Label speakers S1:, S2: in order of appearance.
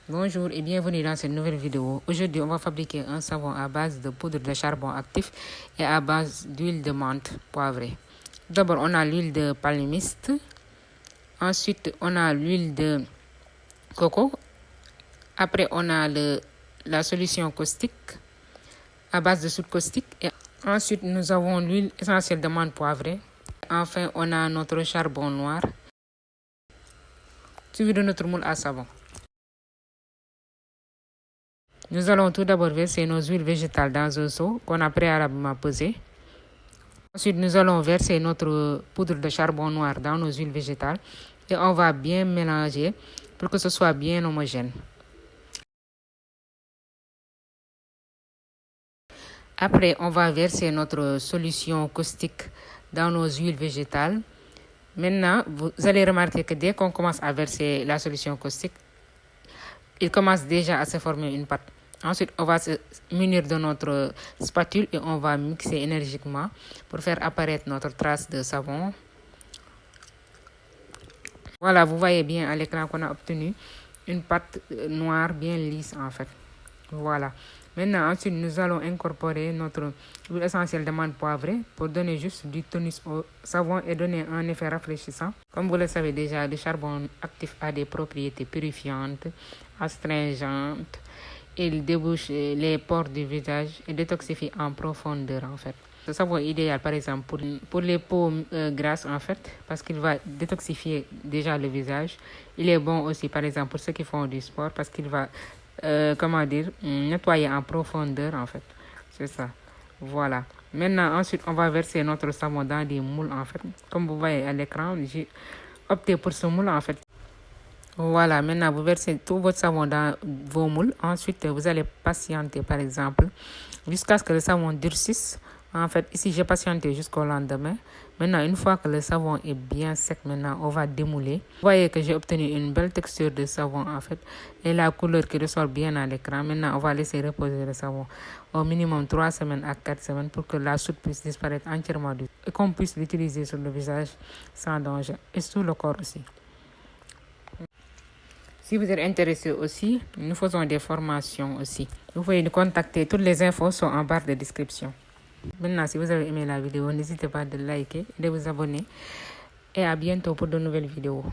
S1: Bonjour et bienvenue dans cette nouvelle vidéo. Aujourd'hui, on va fabriquer un savon à base de poudre de charbon actif et à base d'huile de menthe poivrée. D'abord, on a l'huile de palmiste. Ensuite, on a l'huile de coco. Après, on a la solution caustique à base de soude caustique. Et ensuite, nous avons l'huile essentielle de menthe poivrée. Enfin, on a notre charbon noir, suivi de notre moule à savon. Nous allons tout d'abord verser nos huiles végétales dans un seau qu'on a préalablement pesé. Ensuite, nous allons verser notre poudre de charbon noir dans nos huiles végétales et on va bien mélanger pour que ce soit bien homogène. Après, on va verser notre solution caustique dans nos huiles végétales. Maintenant, vous allez remarquer que dès qu'on commence à verser la solution caustique, il commence déjà à se former une pâte. Ensuite, on va se munir de notre spatule et on va mixer énergiquement pour faire apparaître notre trace de savon. Voilà, vous voyez bien à l'écran qu'on a obtenu une pâte noire bien lisse en fait. Voilà. Maintenant, ensuite, nous allons incorporer notre huile essentielle de menthe poivrée pour donner juste du tonus au savon et donner un effet rafraîchissant. Comme vous le savez déjà, le charbon actif a des propriétés purifiantes, astringentes. Il débouche les pores du visage et détoxifie en profondeur en fait. Ce savon est idéal par exemple pour les peaux grasses en fait parce qu'il va détoxifier déjà le visage. Il est bon aussi par exemple pour ceux qui font du sport parce qu'il va nettoyer en profondeur en fait. C'est ça. Voilà. Maintenant ensuite on va verser notre savon dans des moules en fait. Comme vous voyez à l'écran, j'ai opté pour ce moule en fait. Voilà, maintenant vous versez tout votre savon dans vos moules. Ensuite, vous allez patienter par exemple jusqu'à ce que le savon durcisse. En fait, ici j'ai patienté jusqu'au lendemain. Maintenant, une fois que le savon est bien sec, maintenant on va démouler. Vous voyez que j'ai obtenu une belle texture de savon en fait. Et la couleur qui ressort bien à l'écran. Maintenant, on va laisser reposer le savon au minimum 3 semaines à 4 semaines pour que la soude puisse disparaître entièrement et qu'on puisse l'utiliser sur le visage sans danger et sur le corps aussi. Si vous êtes intéressé aussi, nous faisons des formations aussi. Vous pouvez nous contacter. Toutes les infos sont en barre de description. Maintenant, si vous avez aimé la vidéo, n'hésitez pas de liker, de vous abonner. Et à bientôt pour de nouvelles vidéos.